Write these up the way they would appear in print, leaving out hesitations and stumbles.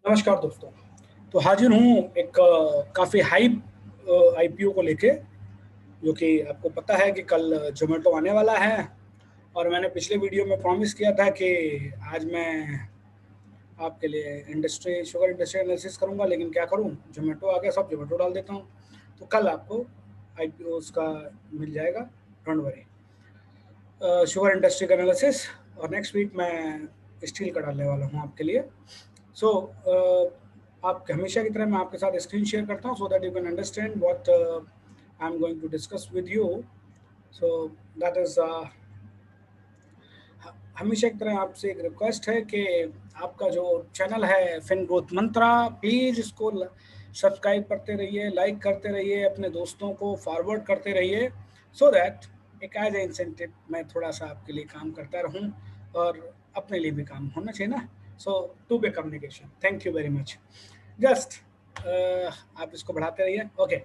नमस्कार दोस्तों। तो हाजिर हूँ एक काफ़ी हाइप आईपीओ को लेके, जो कि आपको पता है कि कल ज़ोमैटो आने वाला है। और मैंने पिछले वीडियो में प्रॉमिस किया था कि आज मैं आपके लिए शुगर इंडस्ट्री एनालिसिस करूँगा, लेकिन क्या करूँ, ज़ोमैटो आ गया, सब ज़ोमैटो डाल देता हूँ। तो कल आपको आईपीओ उसका मिल जाएगा, डोंट वरी। शुगर इंडस्ट्री का एनालिसिस, और नेक्स्ट वीक मैं स्टील का डालने वाला हूँ आपके लिए। सो आप हमेशा की तरह मैं आपके साथ स्क्रीन शेयर करता हूँ, so that you can understand what I am going to discuss with you. So that is हमेशा की तरह आपसे एक रिक्वेस्ट है कि आपका जो चैनल है फिन ग्रोथ मंत्रा, प्लीज़ इसको सब्सक्राइब करते रहिए, लाइक करते रहिए, अपने दोस्तों को फॉरवर्ड करते रहिए, सो दैट एक एज ए इंसेंटिव मैं थोड़ा सा आपके लिए काम करता रहूं, और अपने लिए भी काम होना चाहिए ना। So two way communication, thank you very much. Just आप इसको बढ़ाते रहिए। ओके,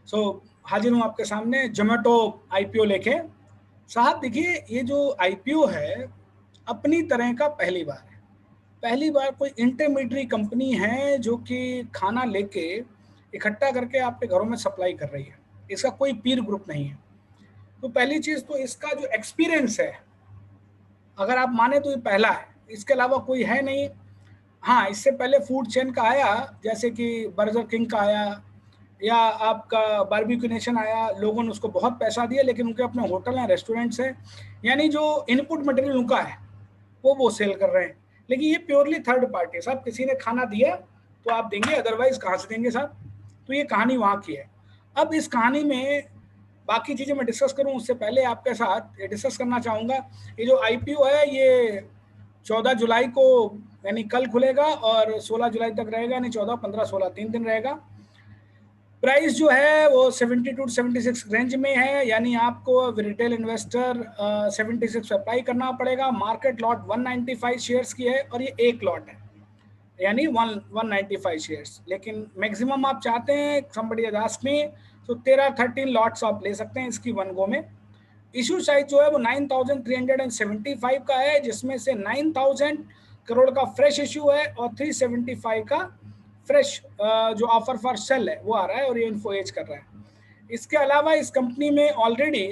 सो हाजिर हूँ आपके सामने जोमेटो आईपीओ लेके। साहब देखिए, ये जो आईपीओ है अपनी तरह का पहली बार है। पहली बार कोई इंटरमीडियरी कंपनी है जो कि खाना लेके इकट्ठा करके आपके घरों में सप्लाई कर रही है। इसका कोई पीर ग्रुप नहीं है। तो पहली चीज़ तो इसका जो एक्सपीरियंस है, अगर आप माने तो ये पहला है, इसके अलावा कोई है नहीं। हाँ, इससे पहले फूड चेन का आया, जैसे कि बर्गर किंग का आया, या आपका बारबेक्यू नेशन आया, लोगों ने उसको बहुत पैसा दिया, लेकिन उनके अपने होटल हैं, रेस्टोरेंट्स हैं, यानी जो इनपुट मटेरियल उनका है वो सेल कर रहे हैं। लेकिन ये प्योरली थर्ड पार्टी। साहब किसी ने खाना दिया तो आप देंगे, अदरवाइज कहाँ से देंगे साहब। तो ये कहानी वहाँ की है। अब इस कहानी में बाकी चीज़ें मैं डिस्कस करूँ उससे पहले आपके साथ ये डिस्कस करना चाहूँगा, ये जो आईपीओ है ये 14 जुलाई को यानी कल खुलेगा और 16 जुलाई तक रहेगा, यानी 14, 15, 16 3 दिन रहेगा। प्राइस जो है वो 72 to 76 रेंज में है, यानी आपको रिटेल इन्वेस्टर 76 पे अप्लाई करना पड़ेगा। मार्केट लॉट 195 शेयर्स की है और ये एक लॉट है, यानी 195 शेयर्स। लेकिन मैक्सिमम आप चाहते हैं, somebody has asked me, तो 13 लॉट्स आप ले सकते हैं इसकी वन गो में। इशू साइज जो है वो 9,375 का है, जिसमें से 9,000 करोड़ का फ्रेश इशू है और 375 का फ्रेश जो ऑफर फॉर सेल है वो आ रहा है, और ये इन्फो एज कर रहा है। इसके अलावा इस कंपनी में ऑलरेडी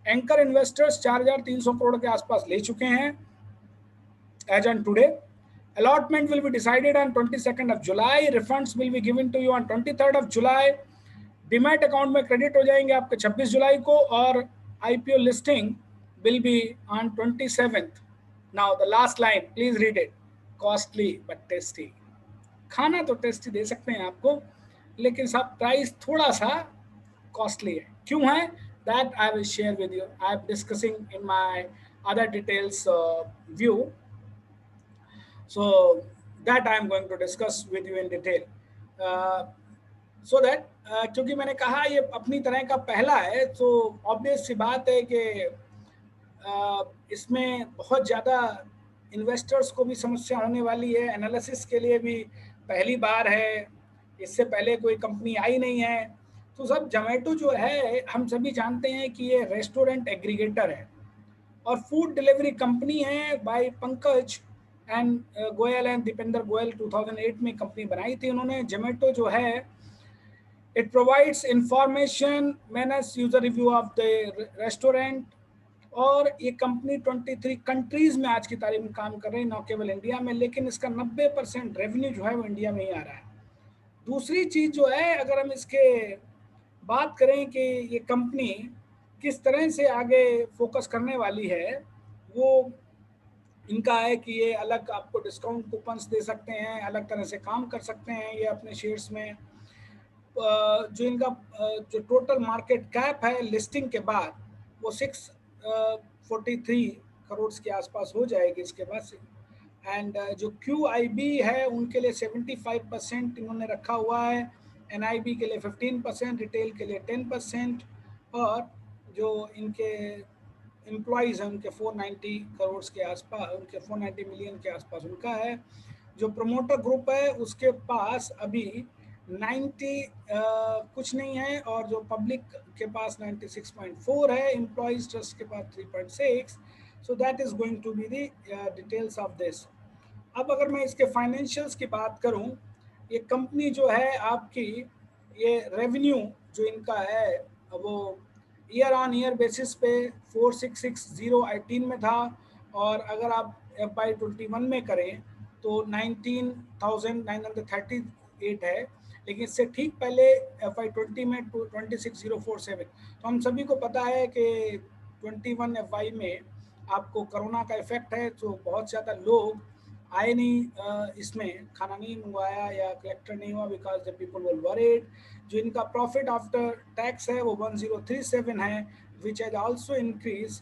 एंकर इन्वेस्टर्स 4,300 करोड़ के आसपास ले चुके हैं as on today. Allotment will be decided on 22nd of July. Refunds will be given to you on 23rd of July. Demat account में क्रेडिट हो जाएंगे आपके 26 जुलाई को, और IPO listing will be on 27th। Now the last line, please read it. Costly but tasty. खाना तो tasty दे सकते हैं आपको, लेकिन साहब प्राइस थोड़ा सा कॉस्टली है। क्यों है, that I will share with you. I am discussing in my other details view, so that I am going to discuss with you in detail, so that क्योंकि मैंने कहा ये अपनी तरह का पहला है, तो ऑब्वियस सी बात है कि इसमें बहुत ज़्यादा इन्वेस्टर्स को भी समस्या होने वाली है। एनालिसिस के लिए भी पहली बार है, इससे पहले कोई कंपनी आई नहीं है। तो सब जोमेटो जो है, हम सभी जानते हैं कि ये रेस्टोरेंट एग्रीगेटर है और फूड डिलीवरी कंपनी है by Pankaj and Goyal and Deepinder Goyal. 2008 में कंपनी बनाई थी उन्होंने। जोमेटो जो है, it provides information, manage user review of the restaurant, और ये कंपनी 23 कंट्रीज में आज की तारीख में काम कर रही है, न केवल इंडिया में, लेकिन इसका 90% रेवेन्यू जो है वो इंडिया में ही आ रहा है। दूसरी चीज जो है, अगर हम इसके बात करें कि ये कंपनी किस तरह से आगे फोकस करने वाली है, वो इनका है कि ये अलग आपको डिस्काउंट कूपन्स दे सकते हैं, अलग तरह से काम कर सकते हैं ये अपने शेयर्स में। जो इनका जो टोटल मार्केट कैप है लिस्टिंग के बाद, वो 643 करोड़ के आसपास हो जाएगी इसके बाद से। एंड जो QIB है उनके लिए 75% इन्होंने रखा हुआ है, NIB के लिए 15%, रिटेल के लिए 10%, और जो इनके एम्प्लॉयज़ हैं उनके 490 करोड़ के आसपास, उनके 490 मिलियन के आसपास उनका है। जो प्रमोटर ग्रुप है उसके पास अभी 90 कुछ नहीं है, और जो पब्लिक के पास 96.4 है, एम्प्लॉयज़ ट्रस्ट के पास 3.6। So that is going to be the details of this. अब अगर मैं इसके फाइनेंशियल्स की बात करूं, ये कंपनी जो है आपकी, ये रेवेन्यू जो इनका है वो ईयर ऑन ईयर बेसिस पे 4660 में था, और अगर आप FY21 में करें तो 19,938 है, लेकिन इससे ठीक पहले FY20 में 26,047। तो हम सभी को पता है कि 21 FY में आपको कोरोना का इफेक्ट है, तो बहुत ज़्यादा लोग आए नहीं, इसमें खाना नहीं मंगवाया या कलेक्टर नहीं हुआ, because the people were worried. जो इनका प्रॉफिट आफ्टर टैक्स है वो 1037 है, which has also increase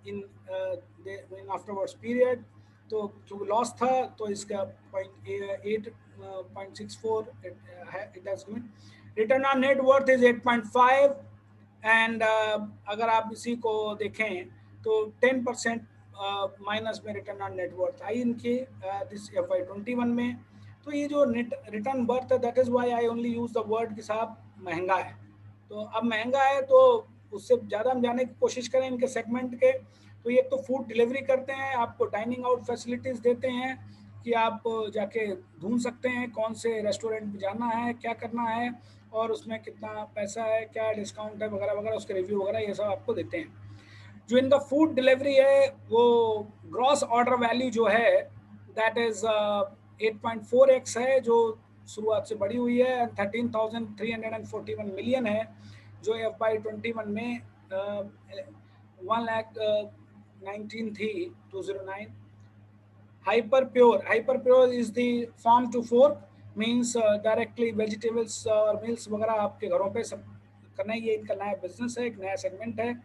in in afterwards period. तो जो लॉस था तो इसका 8.64 it has given. Return on net worth is 8.5, and अगर आप इसी को देखें तो 10% माइनस में रिटर्न ऑन नेटवर्थ आई इनके दिस FY21 में। तो ये जो नेट रिटर्न बर्थ है, that is why I only use the word कि साहब महंगा है। तो अब महंगा है तो उससे ज़्यादा हम जाने की कोशिश करें इनके सेगमेंट के। तो ये तो फूड डिलीवरी करते हैं, आपको डाइनिंग आउट फैसिलिटीज़ देते हैं कि आप जाके ढूंढ सकते हैं कौन से रेस्टोरेंट में जाना है, क्या करना है, और उसमें कितना पैसा है, क्या डिस्काउंट है वगैरह वगैरह, उसके रिव्यू वगैरह ये सब आपको देते हैं। जो इनका फूड डिलीवरी है वो ग्रॉस ऑर्डर वैल्यू जो है दैट इज 8.4x है, जो शुरुआत से बढ़ी हुई है। 13,341 मिलियन है, जो FY21 में 1,19 थी 209। Hyperpure is the farm to fork, means directly vegetables और मिल्स वगैरह आपके घरों पे सब करना। ये इनका नया बिजनेस है, एक नया सेगमेंट है,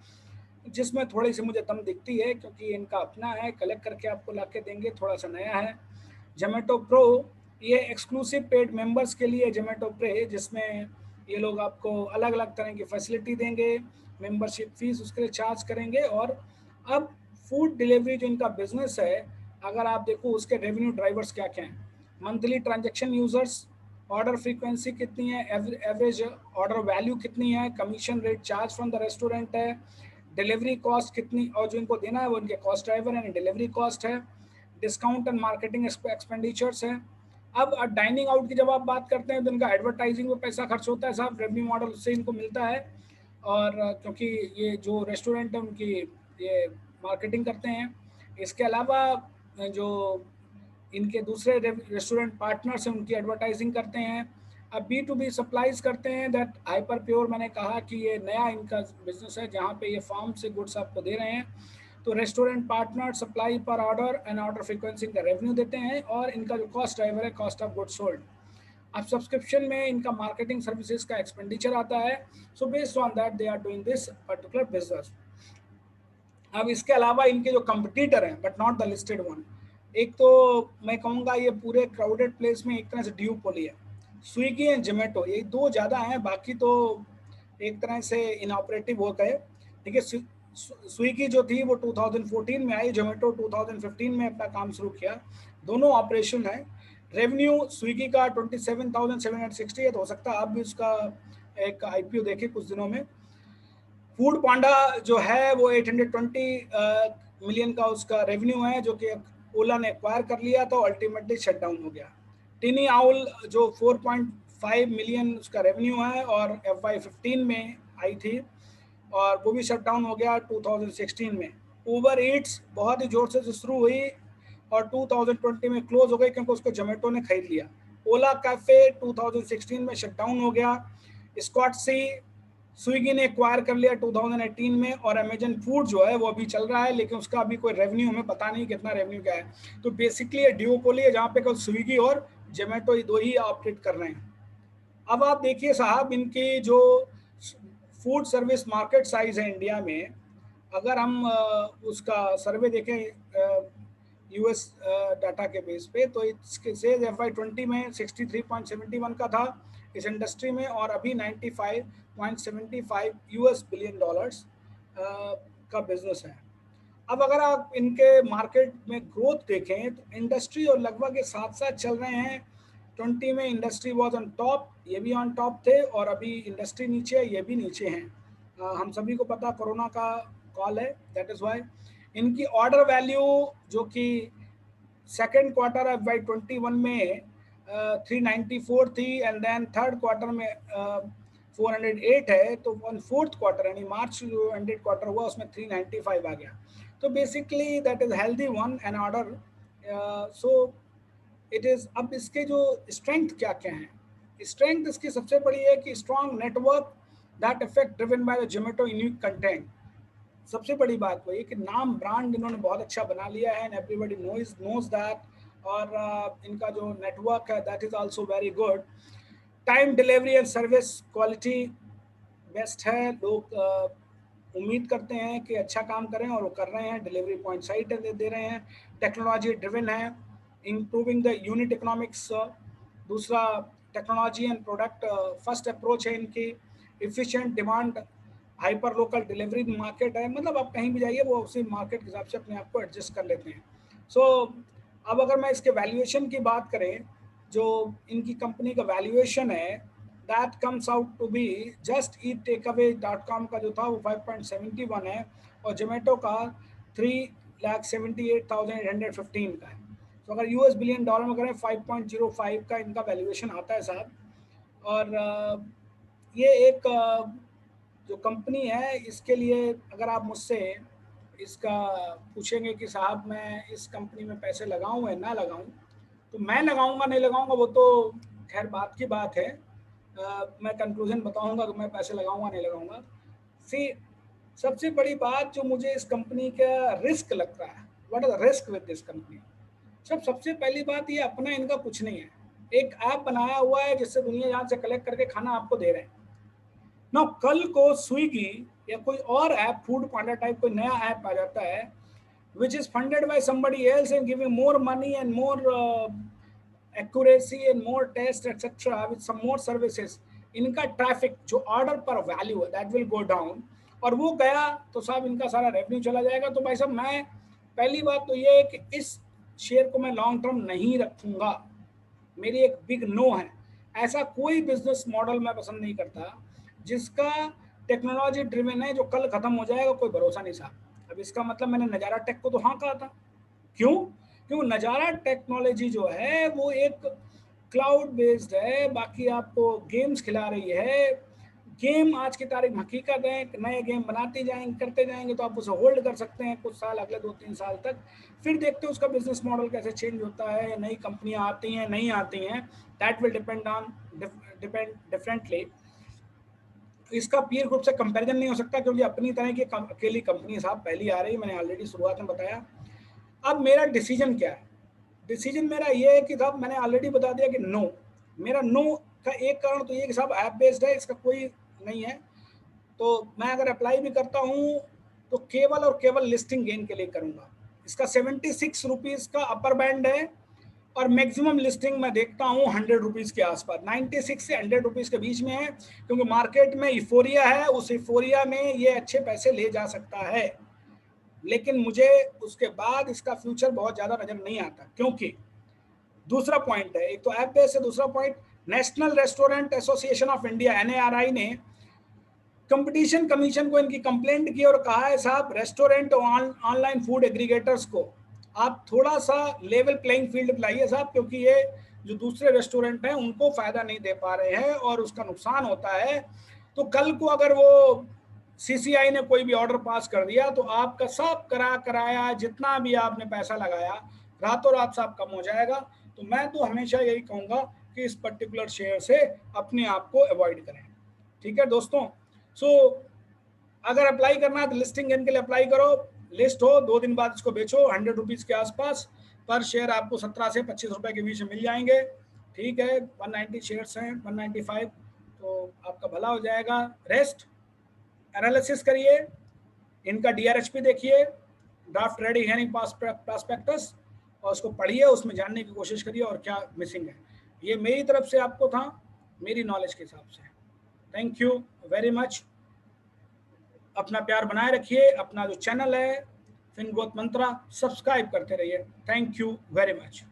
जिसमें थोड़ी सी मुझे दम दिखती है, क्योंकि इनका अपना है, कलेक्ट करके आपको ला के देंगे, थोड़ा सा नया है। जोमेटो प्रो, ये एक्सक्लूसिव पेड मेंबर्स के लिए जोमेटो पे, जिसमें ये लोग आपको अलग अलग तरह की फैसिलिटी देंगे, मेंबरशिप फीस उसके लिए चार्ज करेंगे। और अब फूड डिलीवरी जो इनका बिजनेस है, अगर आप देखो उसके रेवेन्यू ड्राइवर्स क्या क्या हैं। Monthly transaction users, order frequency कितनी है, एवरेज ऑर्डर वैल्यू कितनी है, commission rate charge from the restaurant है, डिलीवरी कॉस्ट कितनी, और जो इनको देना है वो इनके कॉस्ट ड्राइवर है, डिलीवरी कॉस्ट है, डिस्काउंट एंड मार्केटिंग एक्सपेंडिचर्स है। अब डाइनिंग आउट की जब आप बात करते हैं तो इनका एडवर्टाइजिंग में पैसा खर्च होता है साहब, रेवेन्यू मॉडल से इनको मिलता है। और क्योंकि ये जो रेस्टोरेंट है उनकी ये मार्केटिंग करते हैं। इसके अलावा जो इनके दूसरे रेस्टोरेंट पार्टनर्स हैं उनकी एडवर्टाइजिंग करते हैं। अब B2B सप्लाईज करते हैं, दैट हाइपर प्योर, मैंने कहा कि ये नया इनका बिजनेस है जहाँ पे ये फार्म से गुड्स आपको दे रहे हैं। तो रेस्टोरेंट पार्टनर सप्लाई पर ऑर्डर एंड ऑर्डर फ्रीक्वेंसी का रेवेन्यू देते हैं, और इनका जो कॉस्ट ड्राइवर है कॉस्ट ऑफ गुड्स सोल्ड। अब सब्सक्रिप्शन में इनका मार्केटिंग सर्विसेज का एक्सपेंडिचर आता है। So based on that they are doing this particular business. अब इसके अलावा इनके जो कंपटीटर हैं but not the listed one, एक तो मैं कहूँगा ये पूरे क्राउडेड प्लेस में एक तरह से ड्यूपोली है, स्विगी एंड जोमेटो, ये दो ज़्यादा हैं, बाकी तो एक तरह से इनऑपरेटिव हो गए। ठीक है, स्विगी जो थी वो 2014 में आई, जोमेटो 2015 में अपना काम शुरू किया, दोनों ऑपरेशन है। रेवेन्यू स्विगी का 27,760 है, तो हो सकता है आप भी उसका एक IPO देखें कुछ दिनों में। फूड पांडा जो है वो 820 मिलियन का उसका रेवेन्यू है, जो कि ओला ने एक्वायर कर लिया तो अल्टीमेटली शट डाउन हो गया। टिनी आउल जो 4.5 मिलियन उसका रेवेन्यू है और FY15 में आई थी, और वो भी शट डाउन हो गया 2016 में। उबर ईट्स बहुत ही जोर से शुरू हुई और 2020 में क्लोज हो गई क्योंकि उसको जोमेटो ने खरीद लिया। ओला कैफे 2016 में शट डाउन हो गया। स्कॉटसी स्विगी ने एक्वायर कर लिया 2018 में, और अमेजन फूड जो है वो अभी चल रहा है, लेकिन उसका अभी कोई रेवेन्यू हमें पता नहीं कितना रेवेन्यू क्या है। तो बेसिकली ये ड्यूओपोली है जहाँ पे कल स्विगी और जोमेटो ये दो ही ऑपरेट कर रहे हैं। अब आप देखिए साहब, इनकी जो फूड सर्विस मार्केट साइज है इंडिया में, अगर हम उसका सर्वे देखें US डाटा के बेस पे, तो इसके सेल्स FY20 में 63.71 का था इस इंडस्ट्री में, और अभी 95.75 US बिलियन डॉलर्स का बिजनेस है। अब अगर आप इनके मार्केट में ग्रोथ देखें तो इंडस्ट्री और लगभग ये साथ साथ चल रहे हैं। 20 में इंडस्ट्री वॉज ऑन टॉप, ये भी ऑन टॉप थे, और अभी इंडस्ट्री नीचे है, ये भी नीचे हैं। हम सभी को पता कोरोना का कॉल है, दैट इज़ वाई इनकी ऑर्डर वैल्यू जो कि सेकेंड क्वार्टर FY21 में 394 थी, एंड देन थर्ड क्वार्टर में 408 है, तो फोर्थ क्वार्टर यानी मार्च जो एंडेड क्वार्टर हुआ उसमें 395 आ गया। तो basically that is healthy one an order. So it is, अब इसके जो स्ट्रेंथ क्या क्या हैं, स्ट्रेंथ इसकी सबसे बड़ी है कि strong network that effect driven by the Zomato unique content. सबसे बड़ी बात वही कि नाम ब्रांड इन्होंने बहुत अच्छा बना लिया है, एंड एवरीबॉडी नोज दैट। और इनका जो नेटवर्क है that is also very good. Time delivery and service quality best है। लोग उम्मीद करते हैं कि अच्छा काम करें और वो कर रहे हैं, डिलीवरी पॉइंट सही दे रहे हैं। टेक्नोलॉजी ड्रिवन है, इंप्रूविंग द यूनिट इकोनॉमिक्स। दूसरा technology and product first approach है इनकी। Efficient demand, hyper local delivery market है, मतलब आप कहीं भी जाइए वो उसी मार्केट के हिसाब से अपने आप को एडजस्ट कर लेते हैं। सो अब अगर मैं इसके वैल्यूएशन की बात करें, जो इनकी कंपनी का वैल्यूएशन है that comes out to be just Eat takeaway dot com का जो था वो 5.71 है, और जोमेटो का 3,78,815 का है। तो अगर यूएस बिलियन डॉलर में करें 5.05 का इनका वैल्यूएशन आता है साहब। और ये एक जो कंपनी है इसके लिए अगर आप मुझसे इसका पूछेंगे कि साहब मैं इस कंपनी में पैसे लगाऊं या ना लगाऊं, तो मैं लगाऊंगा नहीं लगाऊंगा वो तो खैर बात की बात है। मैं कंक्लूजन बताऊंगा कि मैं पैसे लगाऊंगा नहीं लगाऊंगा। सी, सबसे बड़ी बात जो मुझे इस कंपनी का रिस्क लगता है, what is the risk with this company. सबसे पहली बात ये अपना इनका कुछ नहीं है। एक ऐप बनाया हुआ है जिससे दुनिया जहां से कलेक्ट करके खाना आपको दे रहे हैं ना। कल को स्विगी या कोई और ऐप, फूड पांडा टाइप कोई नया ऐप आ जाता है which is funded by somebody else and giving more money and more accuracy and more test etc with some more services, इनका ट्रैफिक जो ऑर्डर पर वैल्यू है दैट विल गो डाउन, और वो गया तो साहब इनका सारा रेवेन्यू चला जाएगा। तो भाई साहब मैं, पहली बात तो ये है कि इस शेयर को मैं लॉन्ग टर्म नहीं रखूंगा, मेरी एक बिग नो है। ऐसा कोई बिजनेस मॉडल मैं पसंद नहीं करता जिसका टेक्नोलॉजी ड्रिवन है, जो कल खत्म हो जाएगा, कोई भरोसा नहीं साहब। अब इसका मतलब मैंने नज़ारा टेक को तो हाँ कहा था, क्यों? क्यों? नज़ारा टेक्नोलॉजी जो है वो एक क्लाउड बेस्ड है, बाकी आपको गेम्स खिला रही है। गेम आज की तारीख में हकीकत है, नए गेम बनाते जाएंगे करते जाएंगे तो आप उसे होल्ड कर सकते हैं कुछ साल, अगले 2-3 साल तक। फिर देखते हैं उसका बिजनेस मॉडल कैसे चेंज होता है, नई कंपनियां आती हैं नहीं आती हैं, दैट विल डिपेंड डिफरेंटली। इसका पीयर ग्रुप से कंपैरिजन नहीं हो सकता क्योंकि अपनी तरह की अकेली कंपनी साहब पहली आ रही है, मैंने ऑलरेडी शुरुआत में बताया। अब मेरा डिसीजन क्या है? डिसीजन मेरा ये है कि साहब मैंने ऑलरेडी बता दिया कि नो। मेरा नो का एक कारण तो ये कि साहब ऐप बेस्ड है, इसका कोई नहीं है। तो मैं अगर अप्लाई भी करता हूँ तो केवल और केवल लिस्टिंग गेन के लिए करूँगा। इसका 76 रुपीज़ का अपर बैंड है और मैक्सिमम लिस्टिंग मैं देखता हूँ 100 रुपीज़ के आसपास, 96 से 100 रुपीज़ के बीच में है, क्योंकि मार्केट में इफोरिया है, उस इफोरिया में ये अच्छे पैसे ले जा सकता है। लेकिन मुझे उसके बाद इसका फ्यूचर बहुत ज़्यादा नज़र नहीं आता, क्योंकि दूसरा पॉइंट है, एक तो ऐप बेस है, दूसरा point national restaurant association of India NARI ने कंपटीशन कमीशन को इनकी कंप्लेंट की और कहा है साहब रेस्टोरेंट और ऑनलाइन फूड एग्रीगेटर्स को आप थोड़ा सा लेवल प्लेइंग फील्ड लाइए साहब, क्योंकि ये जो दूसरे रेस्टोरेंट हैं उनको फायदा नहीं दे पा रहे हैं और उसका नुकसान होता है। तो कल को अगर वो CCI ने कोई भी ऑर्डर पास कर दिया तो आपका सब कराया जितना भी आपने पैसा लगाया रातों रात साहब कम हो जाएगा। तो मैं तो हमेशा यही कहूँगा कि इस पर्टिकुलर शेयर से अपने आप को अवॉइड करें। ठीक है दोस्तों। सो अगर अप्लाई करना है तो लिस्टिंग गेन के लिए अप्लाई करो, लिस्ट हो 2 दिन बाद इसको बेचो 100 रुपीज़ के आसपास पर शेयर आपको 17 से 25 रुपए के बीच में मिल जाएंगे। ठीक है, 190 शेयर्स हैं, 195, तो आपका भला हो जाएगा। रेस्ट एनालिसिस करिए, इनका DRHP देखिए, ड्राफ्ट रेडी है नहीं प्रॉस्पेक्टस, और उसको पढ़िए, उसमें जानने की कोशिश करिए और क्या मिसिंग है। ये मेरी तरफ से आपको था, मेरी नॉलेज के हिसाब से। Thank you very much. अपना प्यार बनाए रखिए, अपना जो चैनल है फिन ग्रोथ मंत्रा सब्सक्राइब करते रहिए। Thank you very much.